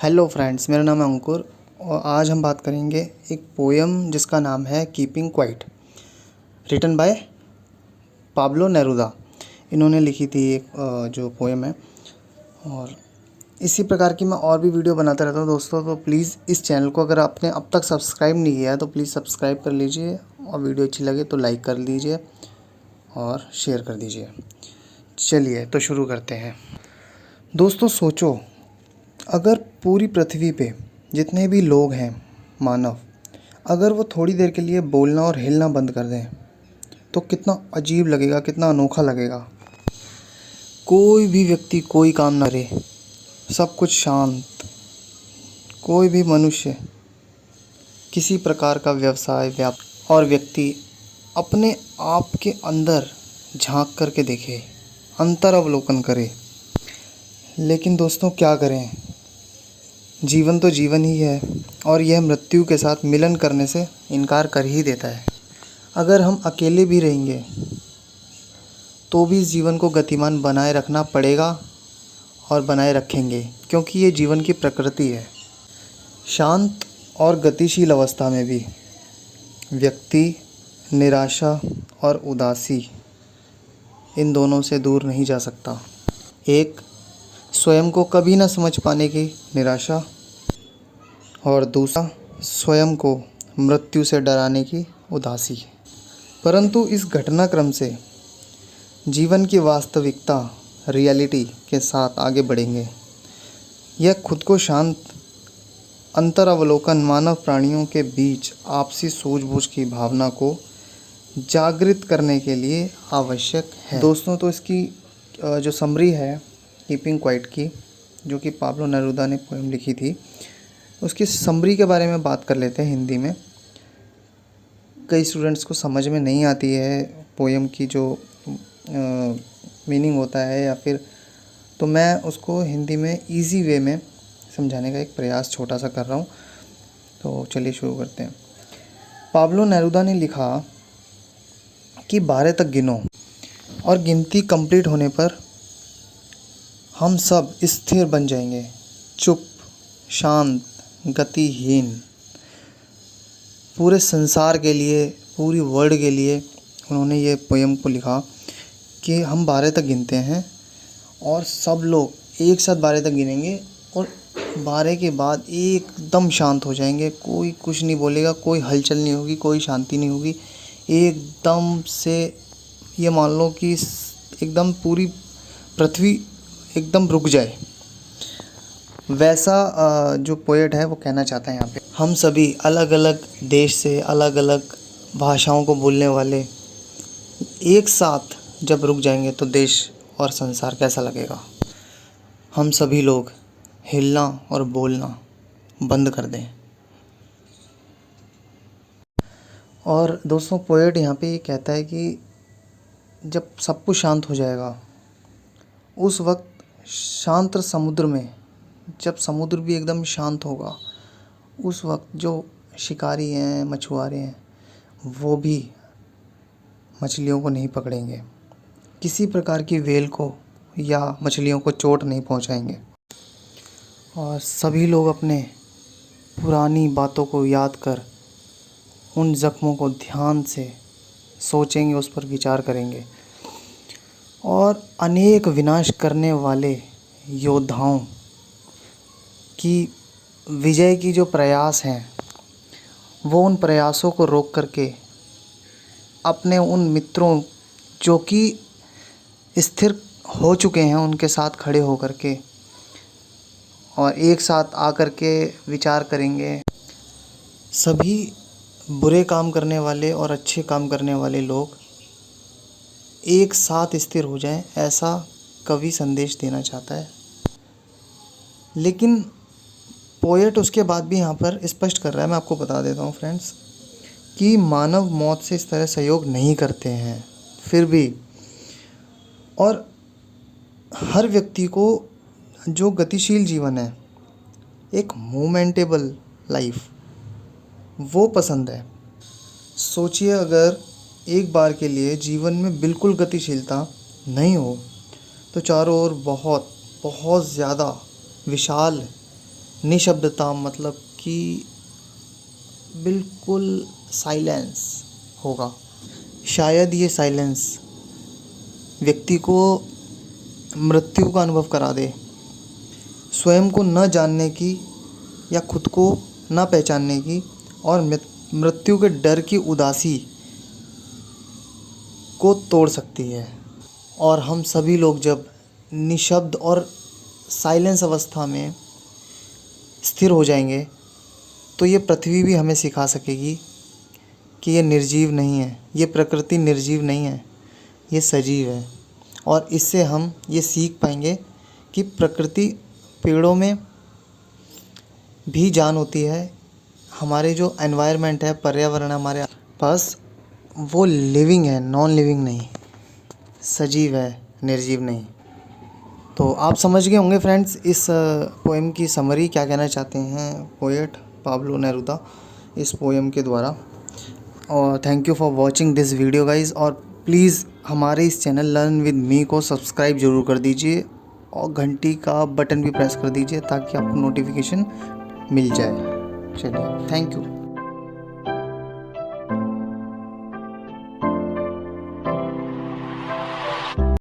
Hello friends, मेरा नाम है अंकुर और आज हम बात करेंगे एक पोयम जिसका नाम है keeping quiet, written by Pablo Neruda. इन्होंने लिखी थी एक जो पोयम है। और इसी प्रकार की मैं और भी वीडियो बनाता रहता हूँ दोस्तों, तो प्लीज़ इस चैनल को अगर आपने अब तक सब्सक्राइब नहीं किया है तो प्लीज़ सब्सक्राइब कर लीजिए, और वीडियो अच्छी लगे तो लाइक कर लीजिए और शेयर कर दीजिए। चलिए तो शुरू करते हैं। दोस्तों सोचो, अगर पूरी पृथ्वी पे जितने भी लोग हैं मानव, अगर वो थोड़ी देर के लिए बोलना और हिलना बंद कर दें तो कितना अजीब लगेगा, कितना अनोखा लगेगा। कोई भी व्यक्ति कोई काम ना करे, सब कुछ शांत। कोई भी मनुष्य किसी प्रकार का व्यवसाय और व्यक्ति अपने आप के अंदर झांक करके देखे, अंतर अवलोकन करे। लेकिन दोस्तों क्या करें, जीवन तो जीवन ही है और यह मृत्यु के साथ मिलन करने से इनकार कर ही देता है। अगर हम अकेले भी रहेंगे तो भी इस जीवन को गतिमान बनाए रखना पड़ेगा और बनाए रखेंगे, क्योंकि ये जीवन की प्रकृति है। शांत और गतिशील अवस्था में भी व्यक्ति निराशा और उदासी, इन दोनों से दूर नहीं जा सकता। एक, स्वयं को कभी न समझ पाने की निराशा, और दूसरा, स्वयं को मृत्यु से डराने की उदासी। परंतु इस घटनाक्रम से जीवन की वास्तविकता, रियलिटी के साथ आगे बढ़ेंगे। यह खुद को शांत अंतर अवलोकन मानव प्राणियों के बीच आपसी सूझबूझ की भावना को जागृत करने के लिए आवश्यक है। दोस्तों तो इसकी जो समरी है कीपिंग क्वाइट की, जो कि पाब्लो नेरुदा ने पोएम लिखी थी, उसकी समरी के बारे में बात कर लेते हैं हिंदी में। कई स्टूडेंट्स को समझ में नहीं आती है पोएम की जो मीनिंग होता है, या फिर तो मैं उसको हिंदी में इजी वे में समझाने का एक प्रयास छोटा सा कर रहा हूँ। तो चलिए शुरू करते हैं। पाब्लो नेरुदा ने लिखा कि 12 तक गिनो और गिनती कंप्लीट होने पर हम सब स्थिर बन जाएंगे, चुप, शांत, गतिहीन। पूरे संसार के लिए, पूरी वर्ल्ड के लिए उन्होंने ये पोएम को लिखा कि हम 12 तक गिनते हैं और सब लोग एक साथ 12 तक गिनेंगे और 12 के बाद एकदम शांत हो जाएंगे। कोई कुछ नहीं बोलेगा, कोई हलचल नहीं होगी, कोई शांति नहीं होगी। एकदम से ये मान लो कि एकदम पूरी पृथ्वी एकदम रुक जाए। वैसा जो पोएट है वो कहना चाहता है यहाँ पे। हम सभी अलग अलग देश से, अलग अलग भाषाओं को बोलने वाले एक साथ जब रुक जाएंगे तो देश और संसार कैसा लगेगा। हम सभी लोग हिलना और बोलना बंद कर दें। और दोस्तों पोएट यहाँ पे ये कहता है कि जब सब कुछ शांत हो जाएगा, उस वक्त शांत समुद्र में, जब समुद्र भी एकदम शांत होगा, उस वक्त जो शिकारी हैं, मछुआरे हैं, वो भी मछलियों को नहीं पकड़ेंगे, किसी प्रकार की व्हेल को या मछलियों को चोट नहीं पहुंचाएंगे। और सभी लोग अपने पुरानी बातों को याद कर उन ज़ख्मों को ध्यान से सोचेंगे, उस पर विचार करेंगे। और अनेक विनाश करने वाले योद्धाओं की विजय की जो प्रयास हैं, वो उन प्रयासों को रोक करके अपने उन मित्रों जो कि स्थिर हो चुके हैं उनके साथ खड़े हो करके और एक साथ आकर के विचार करेंगे। सभी बुरे काम करने वाले और अच्छे काम करने वाले लोग एक साथ स्थिर हो जाएं, ऐसा कवि संदेश देना चाहता है। लेकिन पोएट उसके बाद भी यहाँ पर स्पष्ट कर रहा है, मैं आपको बता देता हूँ फ्रेंड्स, कि मानव मौत से इस तरह सहयोग नहीं करते हैं फिर भी। और हर व्यक्ति को जो गतिशील जीवन है, एक मोमेंटेबल लाइफ, वो पसंद है। सोचिए, अगर एक बार के लिए जीवन में बिल्कुल गतिशीलता नहीं हो तो चारों ओर बहुत बहुत ज़्यादा विशाल निशब्दता मतलब कि बिल्कुल साइलेंस होगा। शायद ये साइलेंस व्यक्ति को मृत्यु का अनुभव करा दे, स्वयं को न जानने की या खुद को न पहचानने की और मृत्यु के डर की उदासी को तोड़ सकती है। और हम सभी लोग जब निशब्द और साइलेंस अवस्था में स्थिर हो जाएंगे तो ये पृथ्वी भी हमें सिखा सकेगी कि ये निर्जीव नहीं है, ये प्रकृति निर्जीव नहीं है, ये सजीव है। और इससे हम ये सीख पाएंगे कि प्रकृति, पेड़ों में भी जान होती है। हमारे जो एनवायरनमेंट है, पर्यावरण हमारे पास, वो लिविंग है, नॉन लिविंग नहीं, सजीव है, निर्जीव नहीं। तो आप समझ गए होंगे फ्रेंड्स इस पोएम की समरी क्या कहना चाहते हैं पोएट पाब्लो नेरुदा इस पोएम के द्वारा। और thank you for watching this video guys. और प्लीज़ हमारे इस चैनल लर्न विद मी को सब्सक्राइब ज़रूर कर दीजिए और घंटी का बटन भी प्रेस कर दीजिए ताकि आपको नोटिफिकेशन मिल जाए। चलिए, थैंक यू।